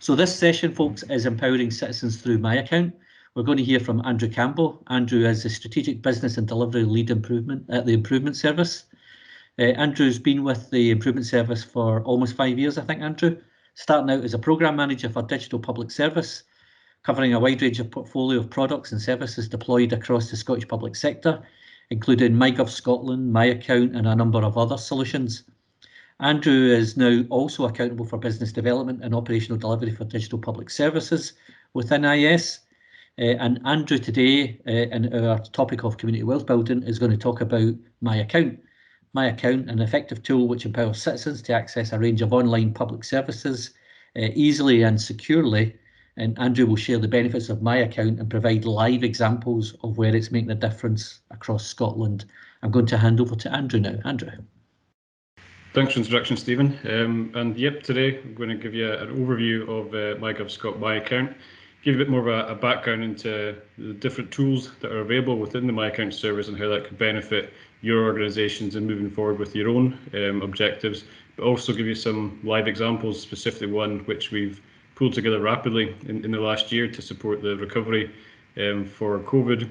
So this session, folks, is empowering citizens through MyAccount. We're going to hear from Andrew Campbell. Andrew is the Strategic Business and Delivery Lead Improvement at the Improvement Service. Andrew's been with the Improvement Service for almost 5 years, I think, Andrew, starting out as a Programme Manager for Digital Public Service, covering a wide range of portfolio of products and services deployed across the Scottish public sector, including MyGov Scotland, MyAccount and a number of other solutions. Andrew is now also accountable for business development and operational delivery for digital public services within IS. And Andrew today, in our topic of community wealth building, is going to talk about MyAccount. MyAccount, an effective tool which empowers citizens to access a range of online public services easily and securely. And Andrew will share the benefits of MyAccount and provide live examples of where it's making a difference across Scotland. I'm going to hand over to Andrew now. Andrew. Thanks for the introduction, Stephen. And yep, today I'm going to give you an overview of MyGov Scot MyAccount, give you a bit more of a background into the different tools that are available within the MyAccount service and how that could benefit your organisations in moving forward with your own objectives, but also give you some live examples, specifically one which we've pulled together rapidly in the last year to support the recovery for COVID,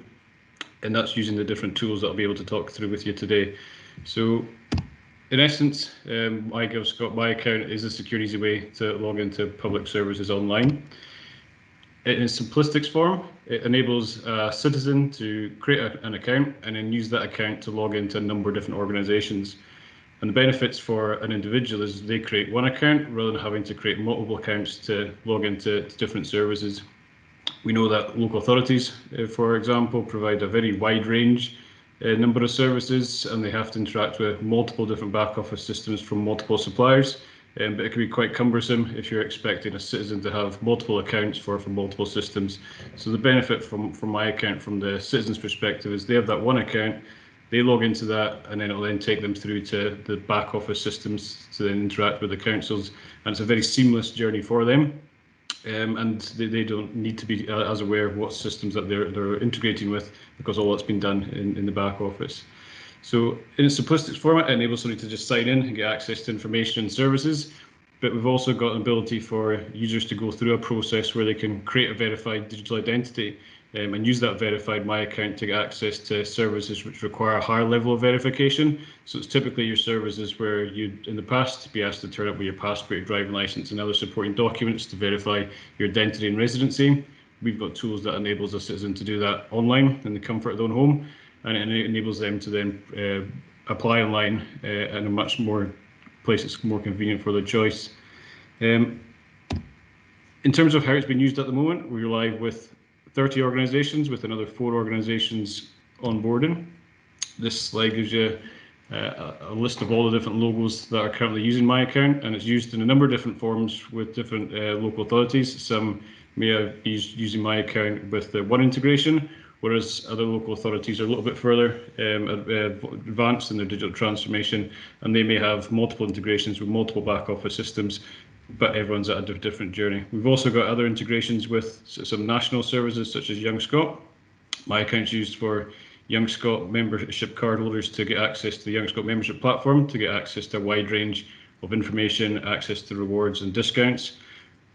and that's using the different tools that I'll be able to talk through with you today. So in essence, MyGov Scot MyAccount is a secure, easy way to log into public services online. In its simplistic form, it enables a citizen to create an account and then use that account to log into a number of different organisations. And the benefits for an individual is they create one account rather than having to create multiple accounts to log into different services. We know that local authorities, for example, provide a very wide range number of services, and they have to interact with multiple different back office systems from multiple suppliers. But it can be quite cumbersome if you're expecting a citizen to have multiple accounts for multiple systems. So the benefit from MyAccount from the citizen's perspective is they have that one account, they log into that, and then it'll then take them through to the back office systems to then interact with the councils. And it's a very seamless journey for them. And they don't need to be as aware of what systems that they're integrating with, because all that's been done in the back office. So in a simplistic format, it enables somebody to just sign in and get access to information and services. But we've also got an ability for users to go through a process where they can create a verified digital identity and use that verified MyAccount to get access to services which require a higher level of verification. So it's typically your services where you'd in the past be asked to turn up with your passport, your driving license and other supporting documents to verify your identity and residency. We've got tools that enables a citizen to do that online in the comfort of their own home, and it enables them to then apply online in a much more place that's more convenient for their choice. In terms of how it's been used at the moment, we're live with 30 organisations with another 4 organisations onboarding. This slide gives you a list of all the different logos that are currently using MyAccount, and it's used in a number of different forms with different local authorities. Some may be using MyAccount with the one integration, whereas other local authorities are a little bit further advanced in their digital transformation, and they may have multiple integrations with multiple back office systems, but everyone's at a different journey. We've also got other integrations with some national services such as Young Scot. MyAccount's used for Young Scot membership card holders to get access to the Young Scot membership platform, to get access to a wide range of information, access to rewards and discounts.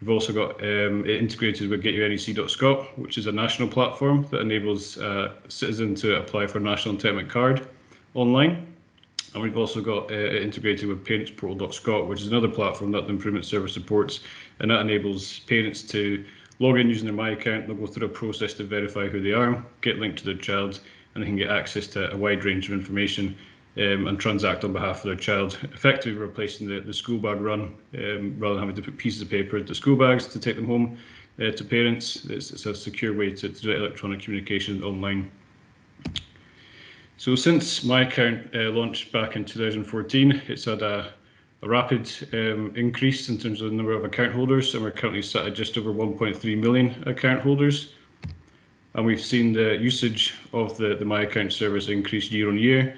We've also got it integrated with getyournec.scot, which is a national platform that enables a citizen to apply for a national entitlement card online. And we've also got it integrated with parentsportal.scot, which is another platform that the Improvement Service supports, and that enables parents to log in using their MyAccount. They'll go through a process to verify who they are, get linked to their child, and they can get access to a wide range of information and transact on behalf of their child, effectively replacing the school bag run rather than having to put pieces of paper into school bags to take them home to parents. It's a secure way to do electronic communication online. So since MyAccount launched back in 2014, it's had a rapid increase in terms of the number of account holders, and we're currently sat at just over 1.3 million account holders. And we've seen the usage of the MyAccount service increase year on year.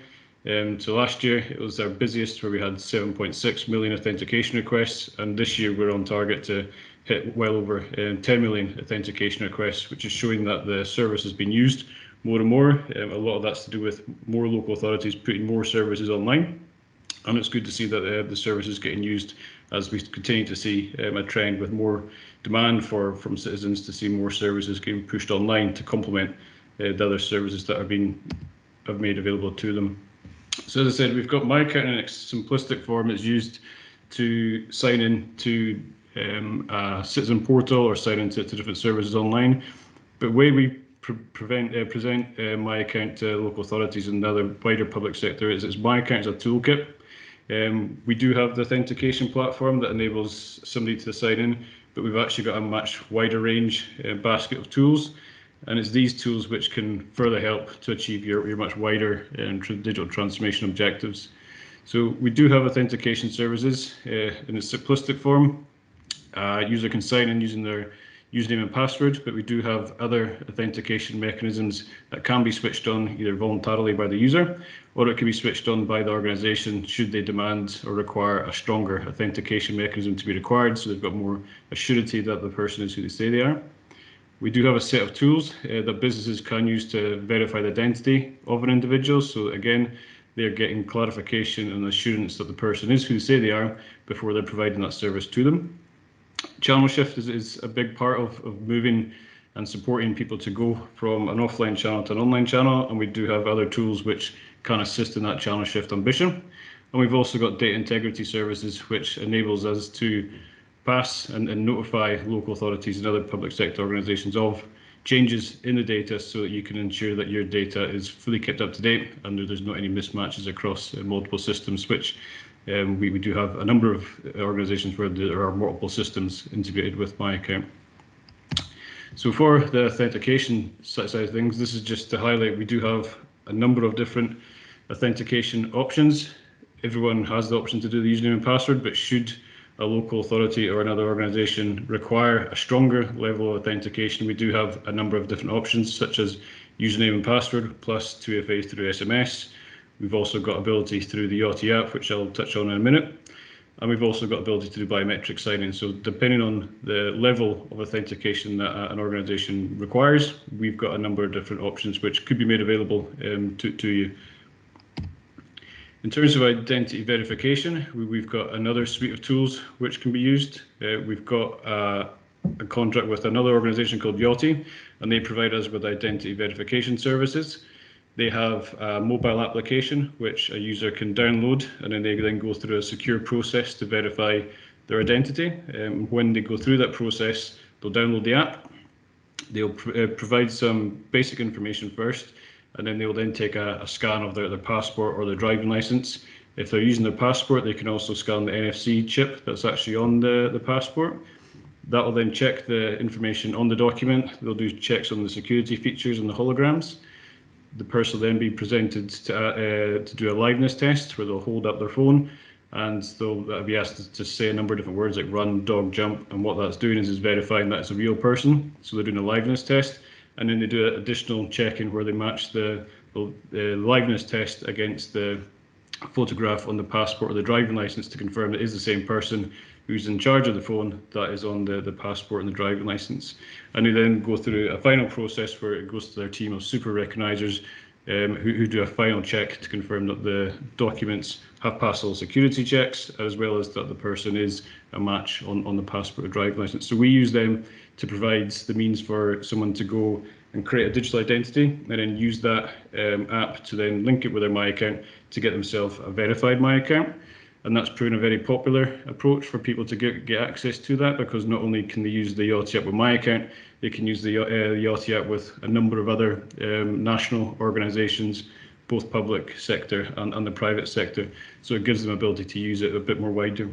So last year it was our busiest, where we had 7.6 million authentication requests, and this year we're on target to hit well over 10 million authentication requests, which is showing that the service has been used more and more. A lot of that's to do with more local authorities putting more services online. And it's good to see that the service is getting used as we continue to see a trend with more demand from citizens to see more services getting pushed online to complement the other services that have made available to them. So as I said, we've got MyAccount in its simplistic form. It's used to sign in to a citizen portal or sign into different services online. But the way we present MyAccount to local authorities and other wider public sector is MyAccount is a toolkit. We do have the authentication platform that enables somebody to sign in, but we've actually got a much wider range basket of tools. And it's these tools which can further help to achieve your much wider digital transformation objectives. So we do have authentication services in a simplistic form. User can sign in using their username and password, but we do have other authentication mechanisms that can be switched on either voluntarily by the user, or it can be switched on by the organisation should they demand or require a stronger authentication mechanism to be required, so they've got more assurity that the person is who they say they are. We do have a set of tools that businesses can use to verify the identity of an individual. So again, they're getting clarification and assurance that the person is who they say they are before they're providing that service to them. Channel shift is a big part of moving and supporting people to go from an offline channel to an online channel, and we do have other tools which can assist in that channel shift ambition. And we've also got data integrity services, which enables us to pass and notify local authorities and other public sector organisations of changes in the data so that you can ensure that your data is fully kept up to date and there's not any mismatches across multiple systems, which we do have a number of organisations where there are multiple systems integrated with MyAccount. So for the authentication side of things, this is just to highlight we do have a number of different authentication options. Everyone has the option to do the username and password, but should a local authority or another organisation require a stronger level of authentication, we do have a number of different options, such as username and password plus 2FA through SMS. We've also got ability through the Yachty app, which I'll touch on in a minute. And we've also got ability to do biometric signing. So depending on the level of authentication that an organisation requires, we've got a number of different options which could be made available to you. In terms of identity verification, we've got another suite of tools which can be used. We've got a contract with another organisation called Yachty, and they provide us with identity verification services. They have a mobile application which a user can download, and then they go through a secure process to verify their identity. When they go through that process, they'll download the app. They'll provide some basic information first, and then they'll then take a scan of their passport or their driving license. If they're using their passport, they can also scan the NFC chip that's actually on the passport. That will then check the information on the document. They'll do checks on the security features and the holograms. The person will then be presented to do a liveness test where they'll hold up their phone and they'll be asked to say a number of different words like run, dog, jump, and what that's doing is verifying that it's a real person. So they're doing a liveness test, and then they do an additional check-in where they match the liveness test against the photograph on the passport or the driving license to confirm it is the same person who's in charge of the phone that is on the passport and the driving license. And they then go through a final process where it goes to their team of super recognisers who do a final check to confirm that the documents have passed all security checks, as well as that the person is a match on the passport or driving license. So we use them to provide the means for someone to go and create a digital identity and then use that app to then link it with their MyAccount to get themselves a verified MyAccount. And that's proven a very popular approach for people to get access to that, because not only can they use the Yachty app with MyAccount, they can use the Yachty app with a number of other national organisations, both public sector and the private sector. So it gives them ability to use it a bit more wider.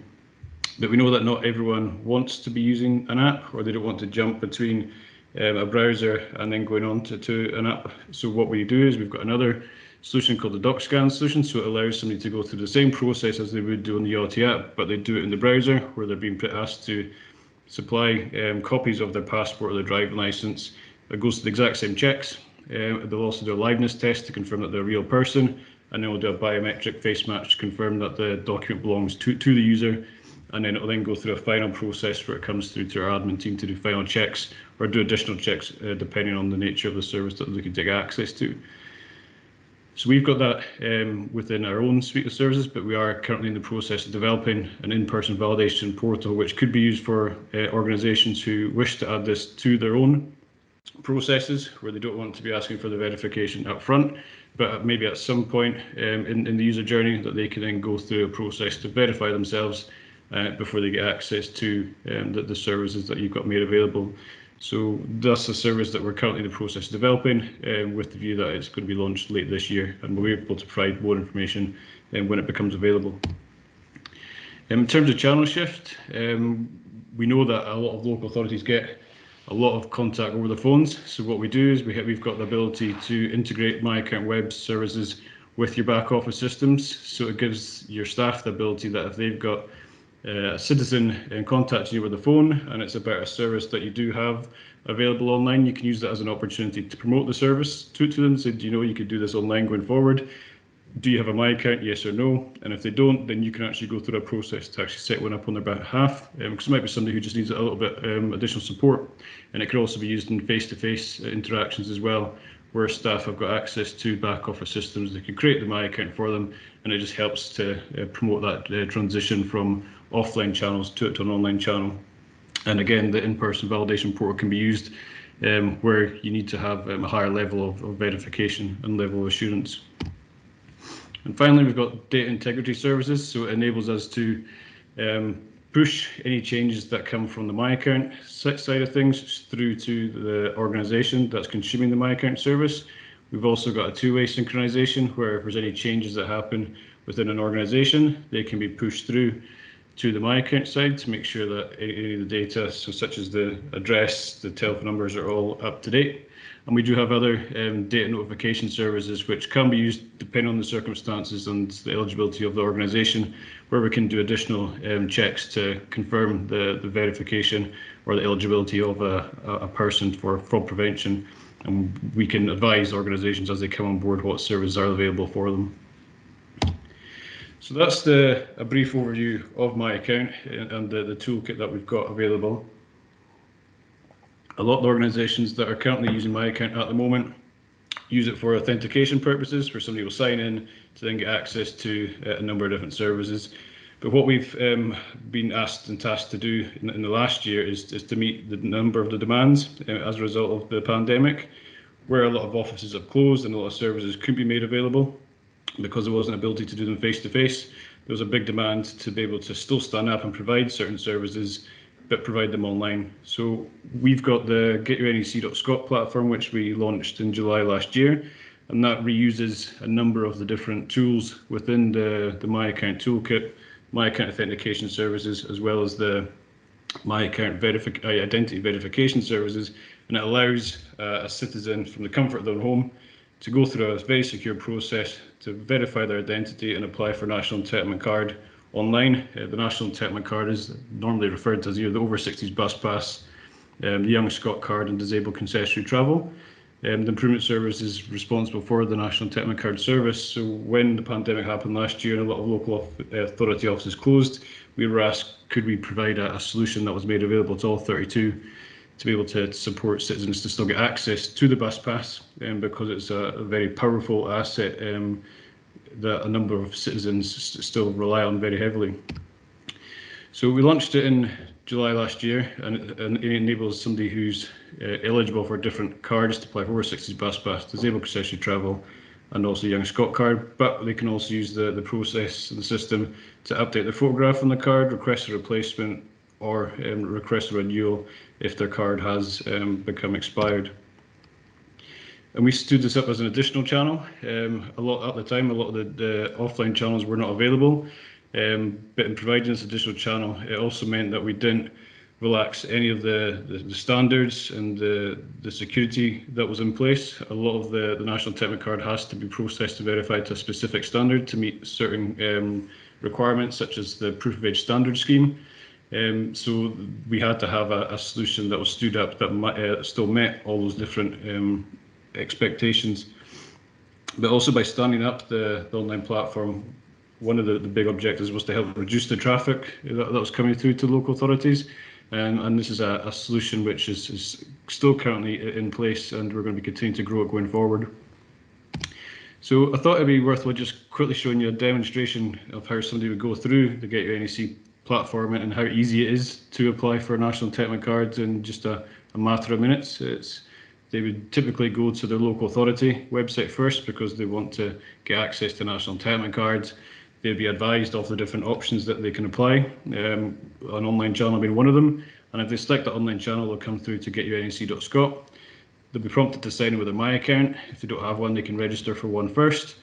But we know that not everyone wants to be using an app, or they don't want to jump between a browser and then going on to an app. So what we do is we've got another solution called the doc scan solution. So it allows somebody to go through the same process as they would do on the Yachty app, but they do it in the browser where they're being asked to supply copies of their passport or their driving license. It goes to the exact same checks. They'll also do a liveness test to confirm that they're a real person, and then we'll do a biometric face match to confirm that the document belongs to the user. And then it will then go through a final process where it comes through to our admin team to do final checks or do additional checks depending on the nature of the service that they can take access to. So we've got that within our own suite of services, but we are currently in the process of developing an in-person validation portal, which could be used for organisations who wish to add this to their own processes, where they don't want to be asking for the verification up front, but maybe at some point in the user journey that they can then go through a process to verify themselves before they get access to the services that you've got made available. So that's a service that we're currently in the process of developing with the view that it's going to be launched late this year, and we'll be able to provide more information when it becomes available. In terms of channel shift, we know that a lot of local authorities get a lot of contact over the phones. So what we do is we've got the ability to integrate MyAccount web services with your back office systems. So it gives your staff the ability that if they've got a citizen contacting you with the phone and it's about a service that you do have available online, you can use that as an opportunity to promote the service to them. So, do you know you could do this online going forward? Do you have a MyAccount? Yes or no? And if they don't, then you can actually go through a process to actually set one up on their behalf, because it might be somebody who just needs a little bit additional support. And it could also be used in face-to-face interactions as well, where staff have got access to back office systems. They can create the MyAccount for them, and it just helps to promote that transition from offline channels to an online channel. And again, the in-person validation portal can be used where you need to have a higher level of verification and level of assurance. And finally, we've got data integrity services. So it enables us to push any changes that come from the MyAccount side of things through to the organisation that's consuming the MyAccount service. We've also got a two-way synchronization, where if there's any changes that happen within an organisation, they can be pushed through to the MyAccount side to make sure that any of the data, so such as the address, the telephone numbers, are all up to date. And we do have other data notification services which can be used depending on the circumstances and the eligibility of the organisation, where we can do additional checks to confirm the verification or the eligibility of a person for fraud prevention. And we can advise organisations as they come on board what services are available for them. So that's a brief overview of MyAccount and the toolkit that we've got available. A lot of the organisations that are currently using MyAccount at the moment use it for authentication purposes, where somebody will sign in to then get access to a number of different services. But what we've been asked and tasked to do in the last year is to meet the number of the demands as a result of the pandemic, where a lot of offices have closed and a lot of services couldn't be made available because there wasn't ability to do them face-to-face. There was a big demand to be able to still stand up and provide certain services, but provide them online. So we've got the GetYourNEC.Scot platform, which we launched in July last year, and that reuses a number of the different tools within the MyAccount toolkit, MyAccount authentication services, as well as the MyAccount identity verification services, and it allows a citizen from the comfort of their home to go through a very secure process to verify their identity and apply for a national entitlement card online. The national entitlement card is normally referred to as either the over 60s bus pass, the Young Scot card, and disabled concessionary travel. The improvement service is responsible for the national entitlement card service. So when the pandemic happened last year and a lot of local authority offices closed, we were asked, could we provide a solution that was made available to all 32 to be able to support citizens to still get access to the bus pass, because it's a very powerful asset that a number of citizens still rely on very heavily. So we launched it in July last year, and it enables somebody who's eligible for different cards to apply for over 60s bus pass, disabled concessionary travel, and also Young Scot card. But they can also use the process and the system to update their photograph on the card, request a replacement, or request a renewal if their card has become expired. And we stood this up as an additional channel. A lot at the time, a lot of the offline channels were not available. But in providing this additional channel, it also meant that we didn't relax any of the standards and the security that was in place. A lot of the national entitlement card has to be processed and verified to a specific standard to meet certain requirements, such as the proof of age standard scheme. So we had to have a solution that was stood up that still met all those different expectations. But also by standing up the online platform, one of the big objectives was to help reduce the traffic that was coming through to local authorities. And this is a solution which is still currently in place, and we're going to be continuing to grow it going forward. So I thought it'd be worthwhile just quickly showing you a demonstration of how somebody would go through the Get Your NEC platform and how easy it is to apply for a national entitlement card in just a matter of minutes. They would typically go to their local authority website first because they want to get access to national entitlement cards. They'd be advised of the different options that they can apply, an online channel being one of them. And if they select that online channel, they'll come through to getyournec.scot. They'll be prompted to sign in with a MyAccount. If they don't have one, they can register for one first.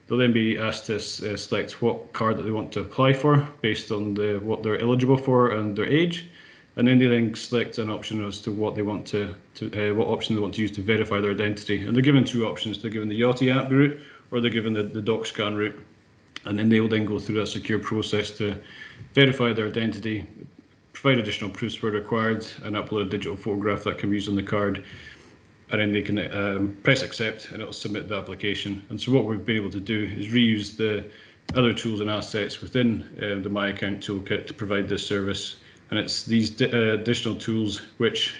They'll then be asked to select what card that they want to apply for based on what they're eligible for and their age. And then they then select an option as to what they want what option they want to use to verify their identity. And they're given two options. They're given the Yachty app route, or they're given the doc scan route. And then they will then go through a secure process to verify their identity, provide additional proofs where required, and upload a digital photograph that can be used on the card. And then they can press accept and it'll submit the application. And so what we've been able to do is reuse the other tools and assets within the MyAccount toolkit to provide this service. And it's these additional tools which,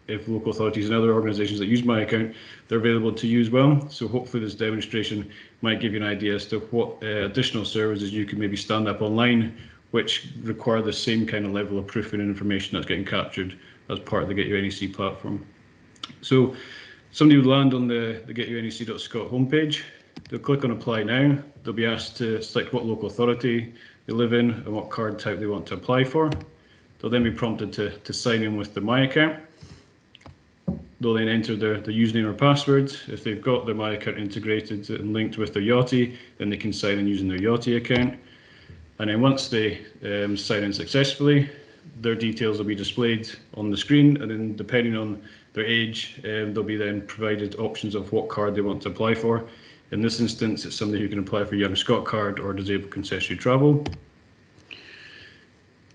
if local authorities and other organisations that use MyAccount, they're available to use well. So hopefully this demonstration might give you an idea as to what additional services you can maybe stand up online which require the same kind of level of proofing and information that's getting captured as part of the Get Your NEC platform. So somebody would land on the getyournec.scot homepage. They'll click on apply now. They'll be asked to select what local authority they live in and what card type they want to apply for. They'll then be prompted to sign in with the MyAccount. They'll then enter their username or password. If they've got their MyAccount integrated and linked with their Yachty, then they can sign in using their Yachty account. And then once they sign in successfully, their details will be displayed on the screen, and then depending on their age, they'll be then provided options of what card they want to apply for. In this instance, it's somebody who can apply for Young Scot card or disabled concessionary travel.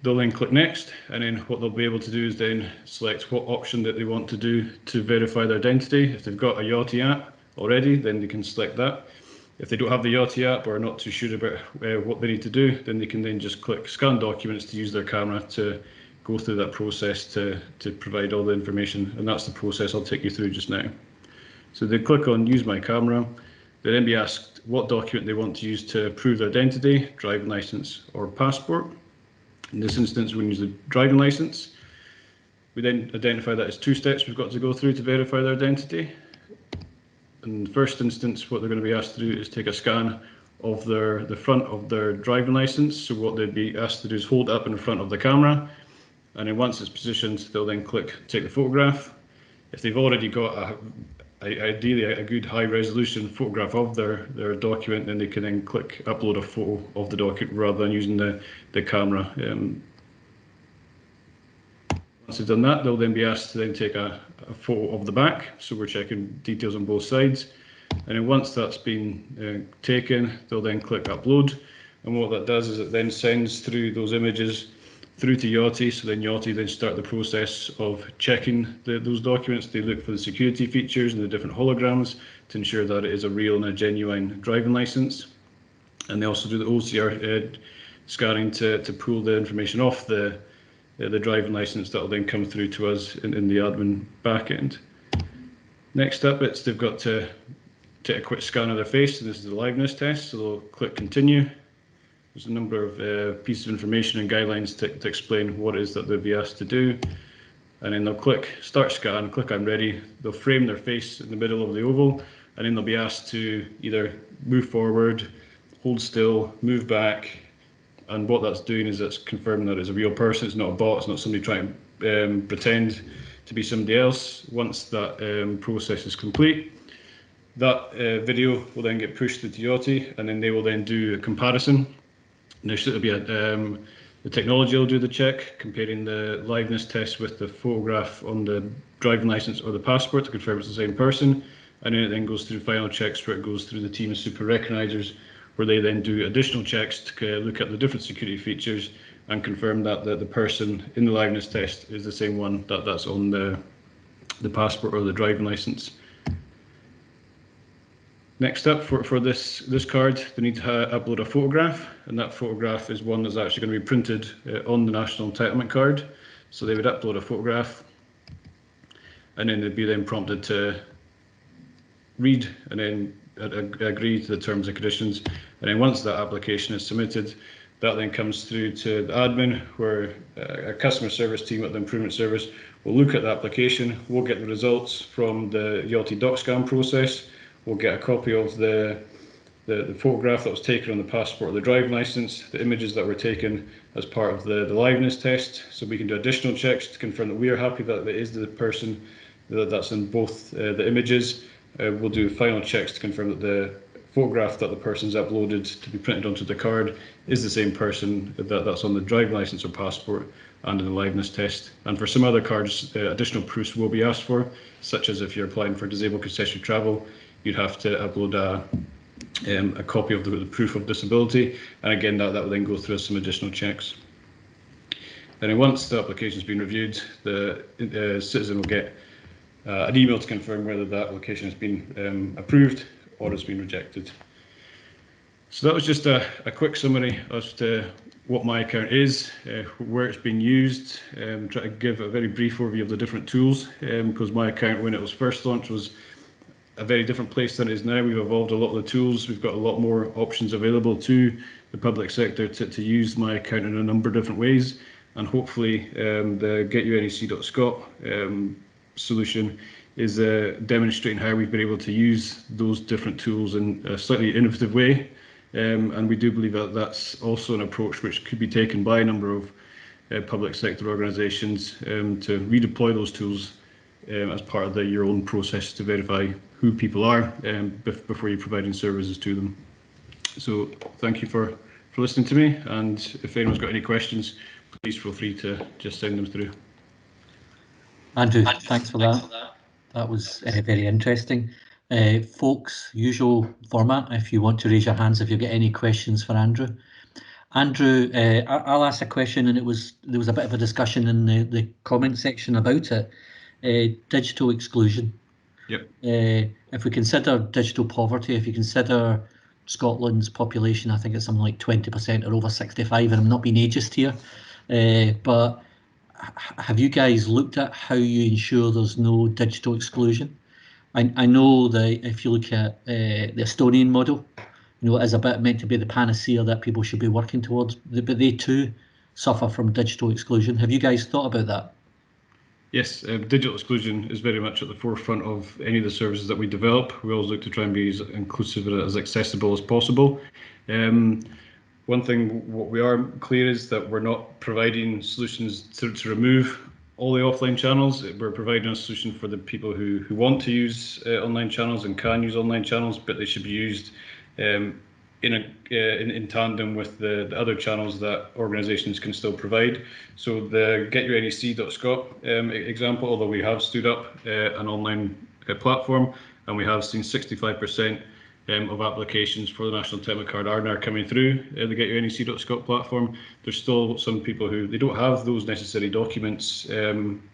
They'll then click next, and then what they'll be able to do is then select what option that they want to do to verify their identity. If they've got a Yachty app already, then they can select that. If they don't have the Yachty app or are not too sure about what they need to do, then they can then just click scan documents to use their camera to go through that process to provide all the information. And that's the process I'll take you through just now. So they click on use my camera. They'll then be asked what document they want to use to prove their identity, driving license or passport. In this instance, we're going to use the driving license. We then identify that as two steps we've got to go through to verify their identity. In the first instance, what they're going to be asked to do is take a scan of the front of their driving license. So what they'd be asked to do is hold it up in front of the camera, and then once it's positioned, they'll then click take the photograph. If they've already got ideally a good high resolution photograph of their document, then they can then click upload a photo of the document rather than using the camera. Once they've done that, they'll then be asked to then take a photo of the back. So we're checking details on both sides. And then once that's been taken, they'll then click upload. And what that does is it then sends through those images through to Yachty. So then Yachty then start the process of checking those documents. They look for the security features and the different holograms to ensure that it is a real and a genuine driving license. And they also do the OCR scanning to pull the information off the driving license that will then come through to us in the admin backend. Next up, they've got to take a quick scan of their face, and this is the liveness test. So they'll click continue. There's a number of pieces of information and guidelines to explain what it is that they'll be asked to do. And then they'll click start scan, click I'm ready. They'll frame their face in the middle of the oval, and then they'll be asked to either move forward, hold still, move back. And what that's doing is it's confirming that it's a real person, it's not a bot, it's not somebody trying to pretend to be somebody else. Once that process is complete, that video will then get pushed to Yachty, and then they will then do a comparison. Initially, it'll be the technology will do the check, comparing the liveness test with the photograph on the driving license or the passport to confirm it's the same person. And then it then goes through final checks where it goes through the team of super recognisers, where they then do additional checks to look at the different security features and confirm that the person in the liveness test is the same one that's on the passport or the driving license. Next up, for this card, they need to upload a photograph, and that photograph is one that's actually going to be printed on the national entitlement card. So they would upload a photograph, and then they'd be then prompted to read and then agree to the terms and conditions. And then once that application is submitted, that then comes through to the admin, where a customer service team at the improvement service will look at the application. We'll get the results from the Yachty doc scan process. We'll get a copy of the photograph that was taken on the passport or the driving licence, the images that were taken as part of the liveness test, so we can do additional checks to confirm that we are happy that it is the person that's in both the images. We'll do final checks to confirm that the photograph that the person's uploaded to be printed onto the card is the same person that's on the driving licence or passport and in the liveness test. And for some other cards, additional proofs will be asked for, such as if you're applying for disabled concessionary travel, you'd have to upload a copy of the proof of disability, and again that will then go through some additional checks. And then once the application has been reviewed, the citizen will get an email to confirm whether that application has been approved or has been rejected. So that was just a quick summary as to what MyAccount is, where it's been used, try to give a very brief overview of the different tools, because MyAccount, when it was first launched, was a very different place than it is now. We've evolved a lot of the tools. We've got a lot more options available to the public sector to use MyAccount in a number of different ways. And hopefully the getyouNEC.scot solution is demonstrating how we've been able to use those different tools in a slightly innovative way. And we do believe that that's also an approach which could be taken by a number of public sector organisations to redeploy those tools as part of your own process to verify who people are before you're providing services to them. So thank you for listening to me, and if anyone's got any questions, please feel free to just send them through. Andrew, thanks for that. That was very interesting. Folks, usual format, if you want to raise your hands if you've got any questions for Andrew. Andrew, I'll ask a question, and there was a bit of a discussion in the comment section about it. Digital exclusion. Yep. If we consider digital poverty, if you consider Scotland's population, I think it's something like 20% are over 65, and I'm not being ageist here, but have you guys looked at how you ensure there's no digital exclusion? I know that if you look at the Estonian model, it is a bit meant to be the panacea that people should be working towards, but they too suffer from digital exclusion. Have you guys thought about that? Yes, digital exclusion is very much at the forefront of any of the services that we develop. We always look to try and be as inclusive and as accessible as possible. One thing, what we are clear is that we're not providing solutions to remove all the offline channels. We're providing a solution for the people who want to use online channels and can use online channels, but they should be used in tandem with the other channels that organisations can still provide. So the getyouNEC.scot example, although we have stood up an online platform, and we have seen 65% of applications for the National Technical Card are now coming through the getyouNEC.scot platform. There's still some people who they don't have those necessary documents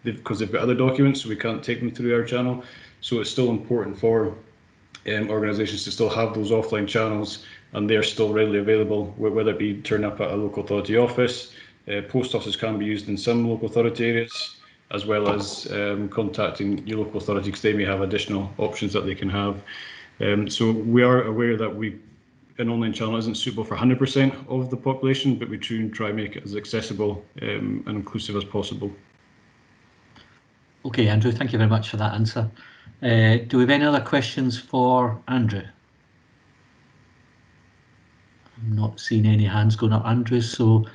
because they've got other documents, so we can't take them through our channel. So it's still important for organisations to still have those offline channels, and they're still readily available, whether it be turn up at a local authority office. Post offices can be used in some local authority areas, as well as contacting your local authority, because they may have additional options that they can have. So we are aware that an online channel isn't suitable for 100% of the population, but we try and make it as accessible and inclusive as possible. Okay, Andrew, thank you very much for that answer. Do we have any other questions for Andrew? I'm not seeing any hands going up, Andrew, so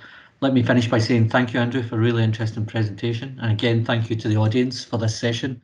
let me finish by saying thank you, Andrew, for a really interesting presentation. And again, thank you to the audience for this session.